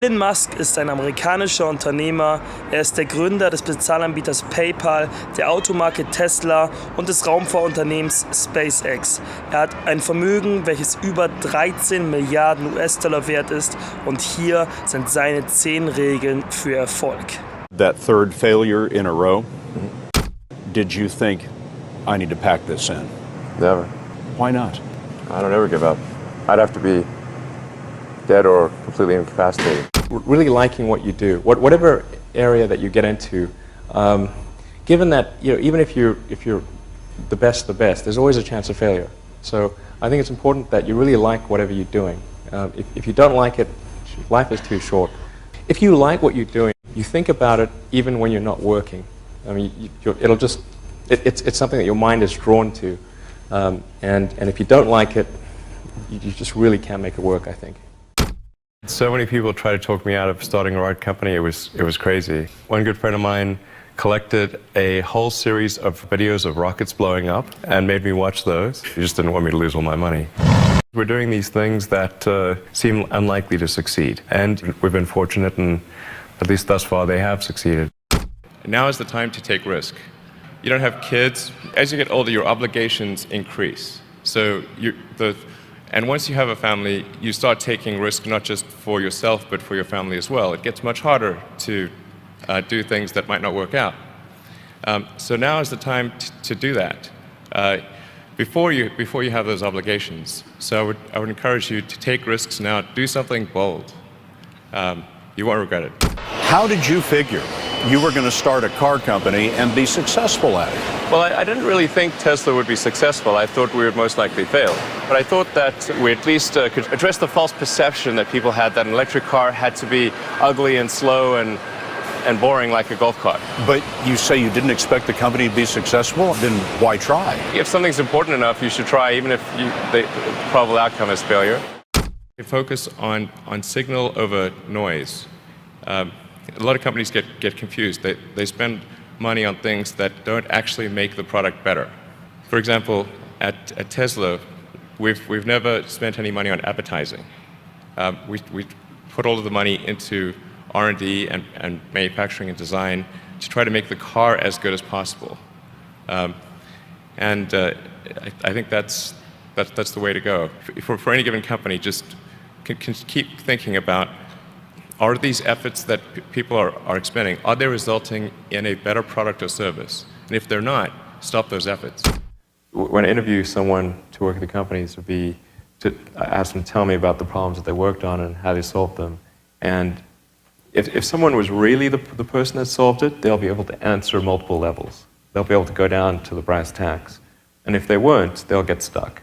Elon Musk ist ein amerikanischer Unternehmer. Er ist der Gründer des Bezahlanbieters PayPal, der Automarke Tesla und des Raumfahrunternehmens SpaceX. Er hat ein Vermögen, welches über 13 Milliarden US-Dollar wert ist, und hier sind seine 10 Regeln für Erfolg. That third failure in a row, did you think, I need to pack this in? Never. Why not? I don't ever give up. I'd have to be dead or completely incapacitated. Really liking what you do, whatever area that you get into, given that even if you're the best, there's always a chance of failure. So I think it's important that you really like whatever you're doing. If you don't like it, life is too short. If you like what you're doing, you think about it even when you're not working. I mean, it's something that your mind is drawn to, and if you don't like it, you just really can't make it work, I think. So many people try to talk me out of starting a rocket company. It was crazy. One good friend of mine collected a whole series of videos of rockets blowing up and made me watch those. He just didn't want me to lose all my money. We're doing these things that seem unlikely to succeed, and we've been fortunate, and at least thus far they have succeeded. Now is the time to take risk. You don't have kids. As you get older, your obligations increase. So and once you have a family, you start taking risk not just for yourself, but for your family as well. It gets much harder to do things that might not work out. So now is the time to do that before you have those obligations. So I would encourage you to take risks now. Do something bold. You won't regret it. How did you figure you were going to start a car company and be successful at it? Well, I didn't really think Tesla would be successful. I thought we would most likely fail. But I thought that we at least could address the false perception that people had that an electric car had to be ugly and slow and boring like a golf cart. But you say you didn't expect the company to be successful, then why try? If something's important enough, you should try, even if the probable outcome is failure. We focus on signal over noise. A lot of companies get confused. They spend money on things that don't actually make the product better. For example, at Tesla, we've never spent any money on advertising. We put all of the money into R&D and manufacturing and design to try to make the car as good as possible. I think that's the way to go. For any given company, just can keep thinking about, are these efforts that people are expending, are they resulting in a better product or service? And if they're not, stop those efforts. When I interview someone to work at the companies, would be to ask them to tell me about the problems that they worked on and how they solved them. And if someone was really the person that solved it, they'll be able to answer multiple levels. They'll be able to go down to the brass tacks. And if they weren't, they'll get stuck.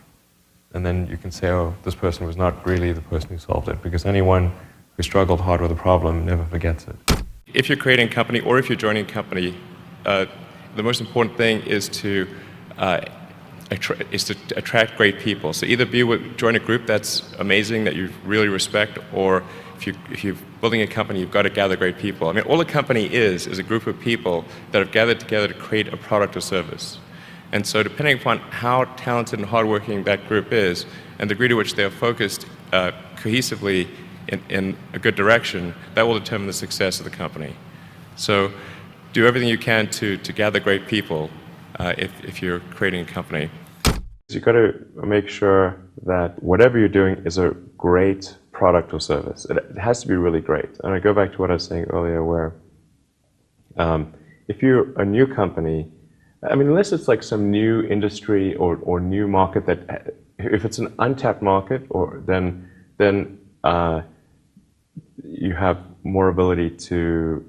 And then you can say, oh, this person was not really the person who solved it, because anyone who struggled hard with a problem never forgets it. If you're creating a company or if you're joining a company, the most important thing is to attract great people. So either join a group that's amazing, that you really respect, or if you're building a company, you've got to gather great people. I mean, all a company is a group of people that have gathered together to create a product or service. And so depending upon how talented and hardworking that group is, and the degree to which they are focused cohesively in a good direction, that will determine the success of the company. So do everything you can to gather great people if you're creating a company. You've got to make sure that whatever you're doing is a great product or service. It has to be really great. And I go back to what I was saying earlier, where if you're a new company, I mean, unless it's like some new industry or new market that, if it's an untapped market, then you have more ability to,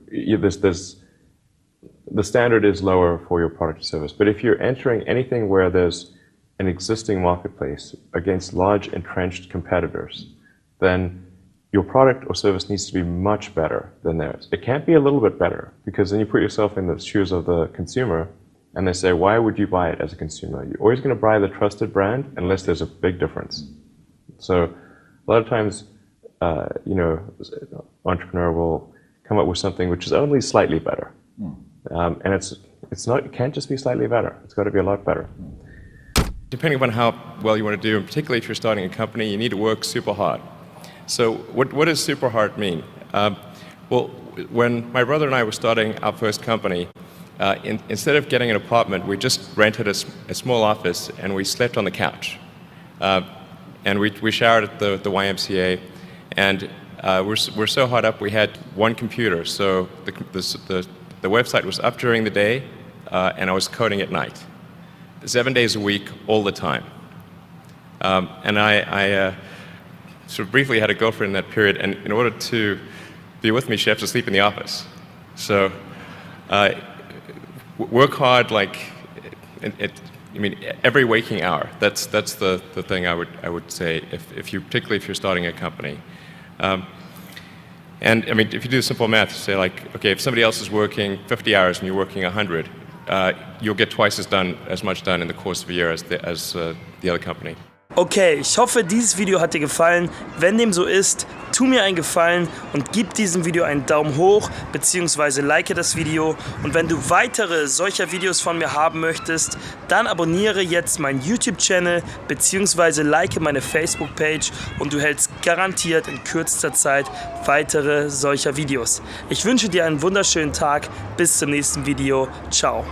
the standard is lower for your product or service. But if you're entering anything where there's an existing marketplace against large entrenched competitors, then your product or service needs to be much better than theirs. It can't be a little bit better, because then you put yourself in the shoes of the consumer, and they say, why would you buy it as a consumer? You're always going to buy the trusted brand unless there's a big difference. So a lot of times, entrepreneur will come up with something which is only slightly better. And it can't just be slightly better. It's got to be a lot better. Depending upon how well you want to do, and particularly if you're starting a company, you need to work super hard. So what does super hard mean? Well, when my brother and I were starting our first company, instead of getting an apartment, we just rented a small office and we slept on the couch. And we showered at the YMCA, and we're so hot up we had one computer, so the website was up during the day, and I was coding at night, 7 days a week, all the time. And I sort of briefly had a girlfriend in that period, and in order to be with me, she had to sleep in the office. So work hard, like, every waking hour. That's the thing I would say, particularly if you're starting a company. And I mean, if you do simple math, say like, okay, if somebody else is working 50 hours and you're working 100, you'll get twice as much done in the course of a year as the other company. Okay, ich hoffe, dieses Video hat dir gefallen. Wenn dem so ist, tu mir einen Gefallen und gib diesem Video einen Daumen hoch bzw. like das Video. Und wenn du weitere solcher Videos von mir haben möchtest, dann abonniere jetzt meinen YouTube-Channel bzw. like meine Facebook-Page und du hältst garantiert in kürzester Zeit weitere solcher Videos. Ich wünsche dir einen wunderschönen Tag. Bis zum nächsten Video. Ciao.